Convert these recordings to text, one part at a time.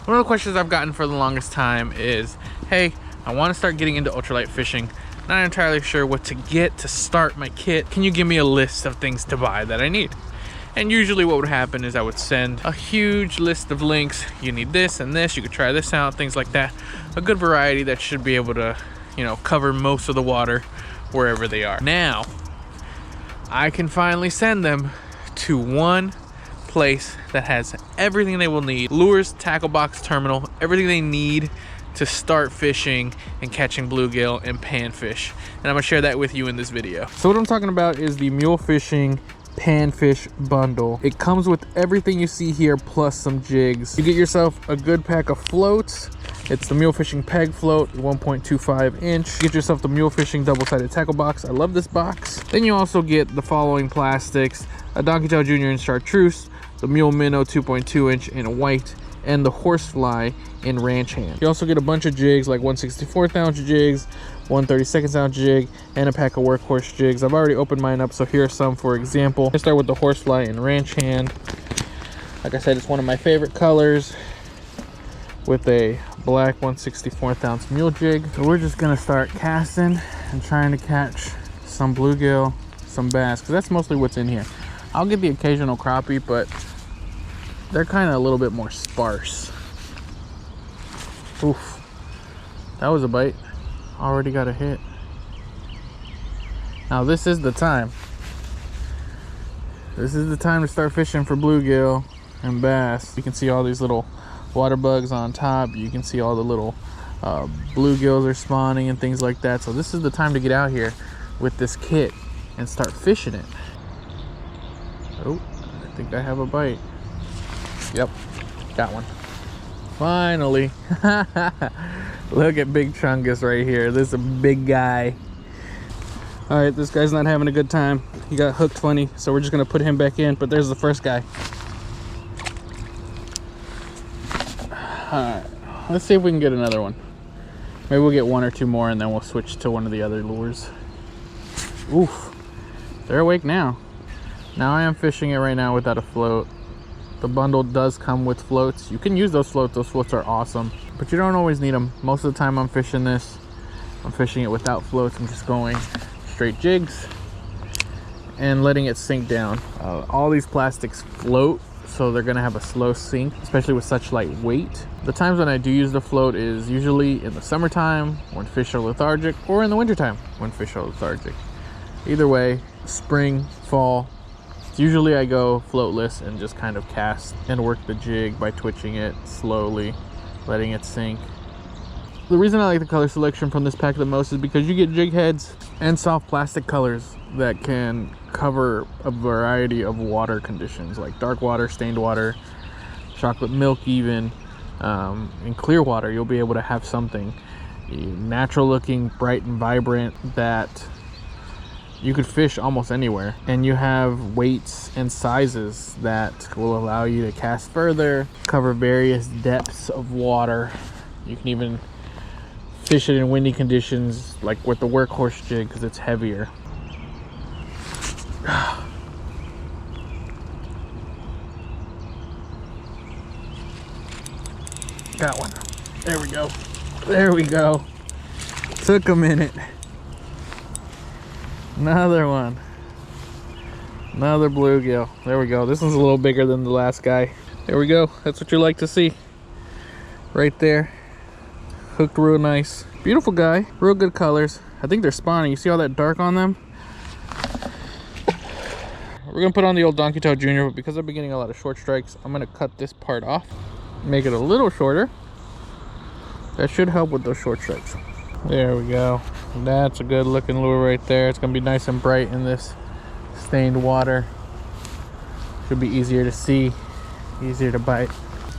One of the questions I've gotten for the longest time is, hey, I want to start getting into ultralight fishing. Not entirely sure what to get to start my kit. Can you give me a list of things to buy that I need? And usually what would happen is I would send a huge list of links. You need this and this, you could try this out, things like that. A good variety that should be able to, you know, cover most of the water wherever they are. Now, I can finally send them to one place that has everything they will need. Lures, tackle box, terminal, everything they need to start fishing and catching bluegill and panfish. And I'm gonna share that with you in this video. So what I'm talking about is the Mule Fishing Panfish bundle. It comes with everything you see here plus some jigs. You get yourself a good pack of floats. It's the Mule Fishing peg float, 1.25 inch. Get yourself the Mule Fishing double-sided tackle box. I love this box. Then you also get the following plastics: a Donkey Tail Jr. in chartreuse, the Mule Minnow 2.2 inch in white, and the Horsefly in ranch hand. You also get a bunch of jigs, like 1/64th ounce jigs, 1/32nd ounce jig, and a pack of Workhorse jigs. I've already opened mine up, so here are some for example. Let's start with the Horsefly in ranch hand. Like I said, it's one of my favorite colors, with a black 1/64th ounce mule jig. So we're just gonna start casting and trying to catch some bluegill, some bass, because that's mostly what's in here. I'll get the occasional crappie, but they're kind of a little bit more sparse. Oof, that was a bite. Already got a hit. Now this is the time. This is the time to start fishing for bluegill and bass. You can see all these little water bugs on top. You can see all the little bluegills are spawning and things like that. So this is the time to get out here with this kit and start fishing it. Oh, I think I have a bite. Yep, got one. Finally. Look at Big Chungus right here. This is a big guy. All right, this guy's not having a good time. He got hooked funny, so we're just gonna put him back in, but there's the first guy. All right, let's see if we can get another one. Maybe we'll get one or two more and then we'll switch to one of the other lures. Oof, they're awake now. Now I am fishing it right now without a float. The bundle does come with floats. You can use those floats. Those floats are awesome, but you don't always need them. Most of the time I'm fishing this, I'm fishing it without floats. I'm just going straight jigs and letting it sink down. All these plastics float, so they're gonna have a slow sink, especially with such light weight. The times when I do use the float is usually in the summertime when fish are lethargic, or in the wintertime when fish are lethargic. Either way, spring, fall, usually I go floatless and just kind of cast and work the jig by twitching it slowly, letting it sink. The reason I like the color selection from this pack the most is because you get jig heads and soft plastic colors that can cover a variety of water conditions, like dark water, stained water, chocolate milk even. In clear water, you'll be able to have something natural looking, bright and vibrant that you could fish almost anywhere. And you have weights and sizes that will allow you to cast further, cover various depths of water. You can even fish it in windy conditions, like with the Workhorse jig, because it's heavier. Got one. There we go. There we go. Took a minute. Another one. Another bluegill. There we go. This one's a little bigger than the last guy. There we go. That's what you like to see. Right there. Hooked real nice. Beautiful guy. Real good colors. I think they're spawning. You see all that dark on them? We're gonna put on the old Donkey Tail Jr., but because I've been getting a lot of short strikes, I'm gonna cut this part off, make it a little shorter. That should help with those short strikes. There we go. That's a good looking lure right there. It's gonna be nice and bright in this stained water. Should be easier to see, easier to bite.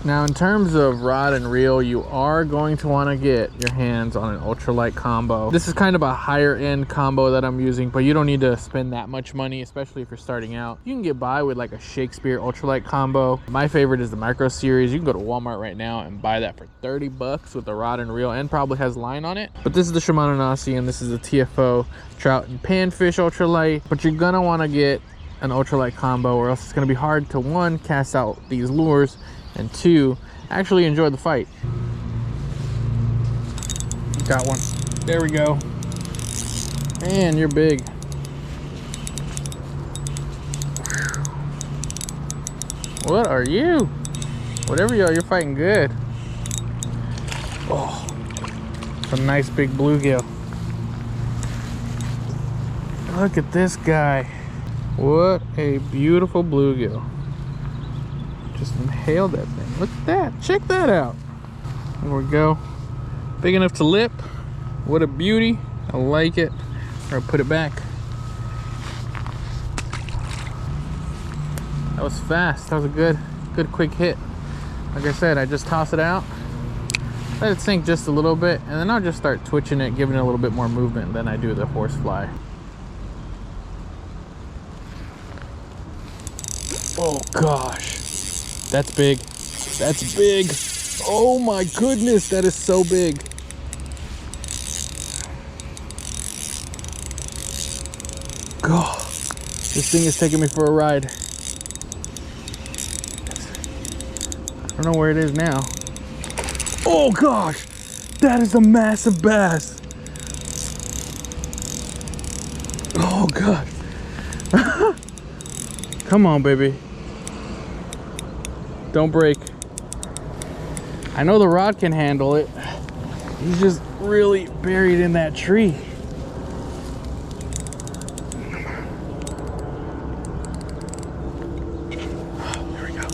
Now in terms of rod and reel, you are going to want to get your hands on an ultralight combo. This is kind of a higher end combo that I'm using, but you don't need to spend that much money, especially if you're starting out. You can get by with like a Shakespeare ultralight combo. My favorite is the Micro Series. You can go to Walmart right now and buy that for 30 bucks with a rod and reel, and probably has line on it. But this is the Shimano Nasi, and this is the TFO trout and panfish ultralight. But you're gonna want to get an ultralight combo, or else it's going to be hard to, one, cast out these lures, and two, actually enjoyed the fight. Got one. There we go. Man, you're big. What are you? Whatever you are, you're fighting good. Oh, it's a nice big bluegill. Look at this guy. What a beautiful bluegill. Just inhaled that thing. Look at that. Check that out. There we go. Big enough to lip. What a beauty. I like it. Or put it back. That was fast. That was a good quick hit. Like I said, I just toss it out, let it sink just a little bit, and then I'll just start twitching it, giving it a little bit more movement than I do the horsefly. Oh gosh, that's big. That's big. Oh my goodness, that is so big. God, this thing is taking me for a ride. I don't know where it is now. Oh gosh, that is a massive bass. Oh gosh. Come on, baby. Don't break. I know the rod can handle it. He's just really buried in that tree. There we go.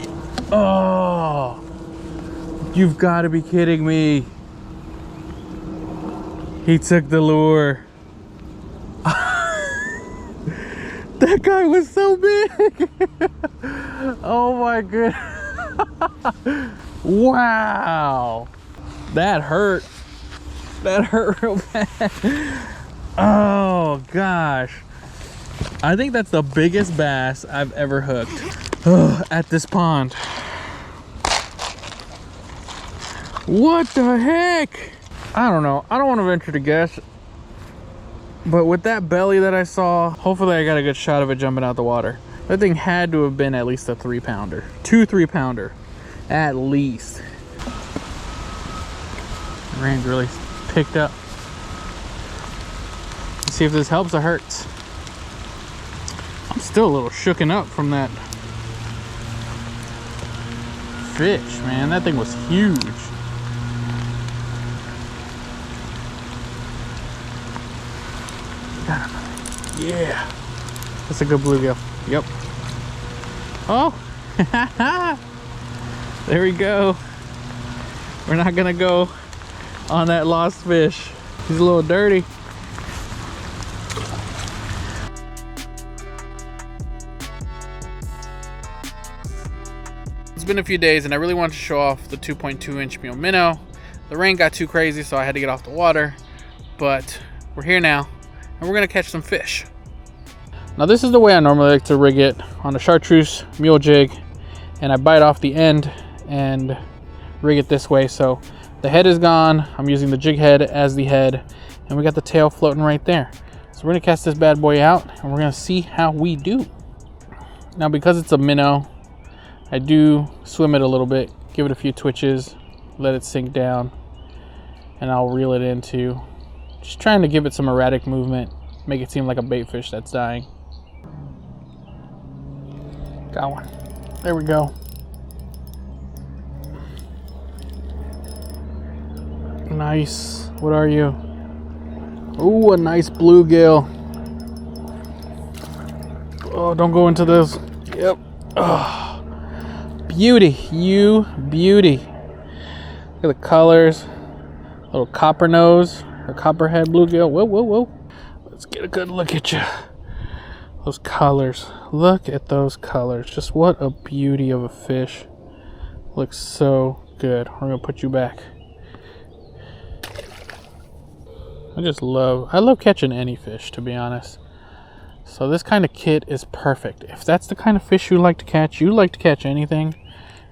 Oh, you've got to be kidding me. He took the lure. That guy was so big. Oh my goodness. Wow. That hurt. That hurt real bad. Oh gosh. I think that's the biggest bass I've ever hooked at this pond. What the heck? I don't know. I don't want to venture to guess. But with that belly that I saw, hopefully I got a good shot of it jumping out the water. That thing had to have been at least a 3-pounder. 2 3-pounder. At least. The rain's really picked up. Let's see if this helps or hurts. I'm still a little shooken up from that fish, man. That thing was huge. Yeah, that's a good bluegill. Yep. Oh, there we go. We're not gonna go on that lost fish. He's a little dirty. It's been a few days and I really wanted to show off the 2.2-inch Mule Minnow. The rain got too crazy, so I had to get off the water, but we're here now. And we're gonna catch some fish. Now this is the way I normally like to rig it, on a chartreuse mule jig, and I bite off the end and rig it this way. So the head is gone, I'm using the jig head as the head, and we got the tail floating right there. So we're gonna cast this bad boy out and we're gonna see how we do. Now because it's a minnow, I do swim it a little bit, give it a few twitches, let it sink down, and I'll reel it into. Just trying to give it some erratic movement, make it seem like a bait fish that's dying. Got one. There we go. Nice. What are you? Ooh, a nice bluegill. Oh, don't go into this. Yep. Oh, beauty. You beauty. Look at the colors. Little copper nose. A copperhead bluegill. Whoa, whoa, whoa. Let's get a good look at you. Those colors. Look at those colors. Just what a beauty of a fish. Looks so good. We're going to put you back. I love catching any fish, to be honest. So this kind of kit is perfect. If that's the kind of fish you like to catch anything,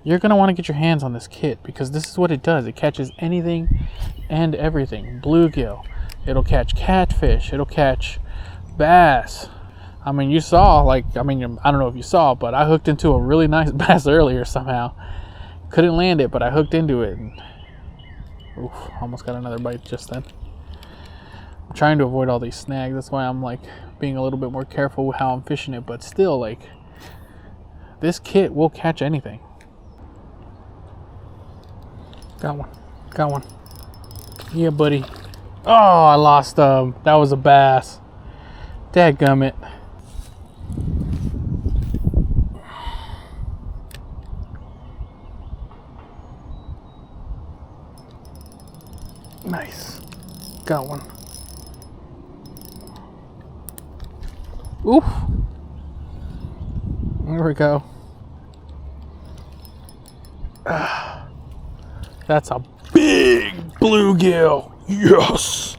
you're going to want to get your hands on this kit, because this is what it does. It catches anything and everything. Bluegill. It'll catch catfish. It'll catch bass. I mean, you saw, I don't know if you saw, but I hooked into a really nice bass earlier somehow. Couldn't land it, but I hooked into it. And, oof, almost got another bite just then. I'm trying to avoid all these snags. That's why I'm like being a little bit more careful with how I'm fishing it. But still, like, this kit will catch anything. Got one. Got one. Yeah, buddy. Oh, I lost him. That was a bass. Dadgummit. Nice. Got one. Oof. There we go. That's a big bluegill. Yes.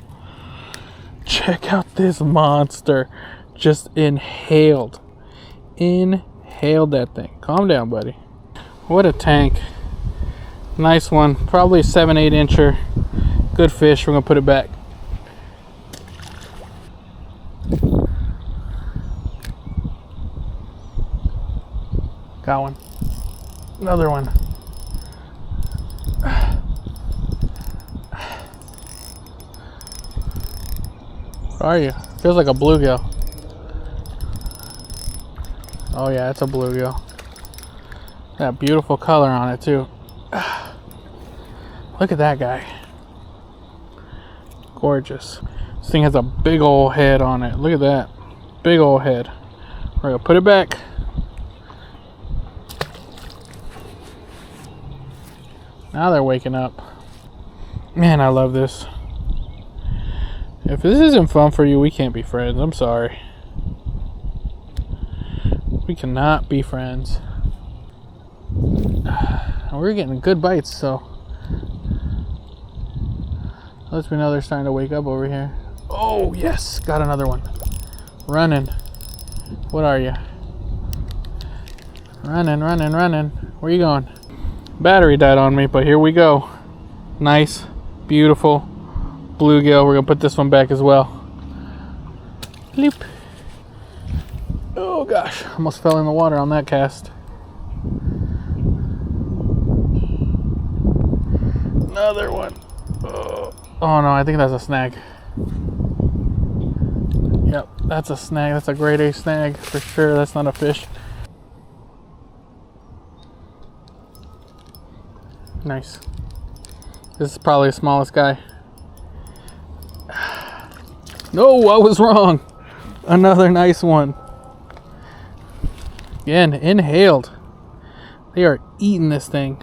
Check out this monster. Just inhaled. Inhaled that thing. Calm down, buddy. What a tank. Nice one. Probably 7-8 incher. Good fish. We're going to put it back. Got one. Another one. Where are you? Feels like a bluegill. Oh yeah, it's a bluegill. That beautiful color on it too. Look at that guy. Gorgeous. This thing has a big old head on it. Look at that. Big old head. We're gonna put it back. Now they're waking up. Man, I love this. If this isn't fun for you, we can't be friends. I'm sorry. We cannot be friends. We're getting good bites, so lets me know they're starting to wake up over here. Oh, yes. Got another one. Running. What are you? Running, running, running. Where you going? Battery died on me, but here we go. Nice, beautiful bluegill. We're gonna put this one back as well. Leap. Oh gosh, almost fell in the water on that cast. Another one. Oh no, I think that's a snag. Yep, that's a snag. That's a grade A snag for sure. That's not a fish. Nice. This is probably the smallest guy. No, I was wrong. Another nice one. Again, inhaled. They are eating this thing.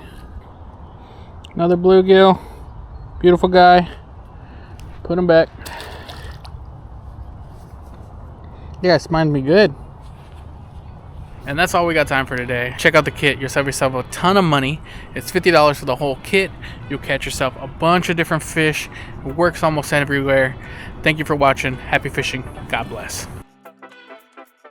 Another bluegill. Beautiful guy. Put him back. Yeah, it's minding me good. And that's all we got time for today. Check out the kit. You'll save yourself a ton of money. It's $50 for the whole kit. You'll catch yourself a bunch of different fish. It works almost everywhere. Thank you for watching. Happy fishing. God bless.